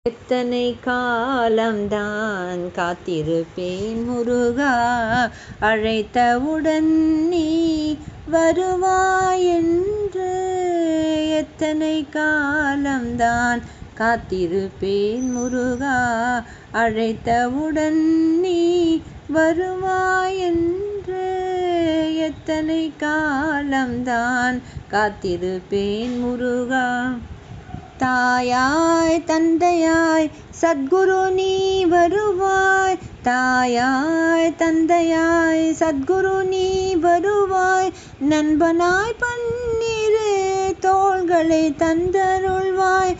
எத்தனை காலம்தான் காத்திருப்பேன் முருகா, அழைத்தவுடன் நீ வருவாயென்று. எத்தனை காலம்தான் காத்திருப்பேன் முருகா, அழைத்தவுடன் நீ வருவாயென்று. எத்தனை காலம்தான் காத்திருப்பேன் முருகா. தாயாய் தந்தையாய் சத்குரு நீ வருவாய், தாயாய் தந்தையாய் சத்குரு நீ வருவாய். நண்பனாய் பன்னிரு தோள்களை தந்தருள்வாய்,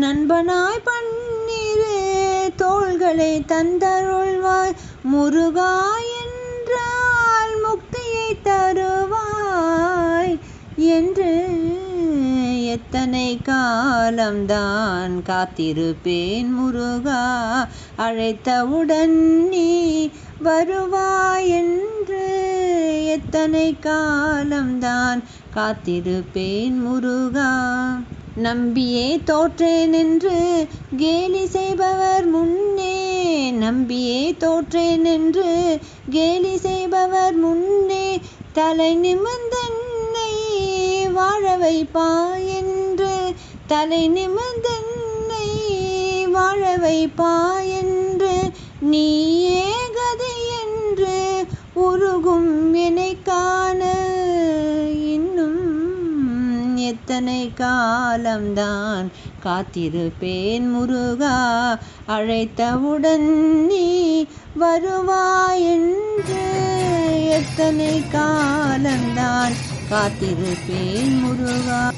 நண்பனாய் பன்னிரு தோள்களை தந்தருள்வாய். முருகா என்றால் முக்தியை தருவாய் என்று. எத்தனை காலம்தான் காத்திருப்பேன் முருகா, அழைத்தவுடன் நீ வருவாயென்று. எத்தனை காலம்தான் காத்திருப்பேன் முருகா. நம்பியே தோற்றேன் என்று கேலி செய்பவர் முன்னே, நம்பியே தோற்றேன் என்று கேலி செய்பவர் முன்னே, தலை நிமிர்ந்தென்னை வாழ வைப்பாய் என்று, தலை நிமிர்ந்தென்னை வாழ வைப்பாய் என்று. நீயே கதி என்று உருகும் என்னைக் காண இன்னும் எத்தனை காலம்தான் காத்திருப்பேன் முருகா, அழைத்தவுடன் நீ வருவாயென்று. எத்தனை காலம்தான் காத்திருப்பேன் முருகா.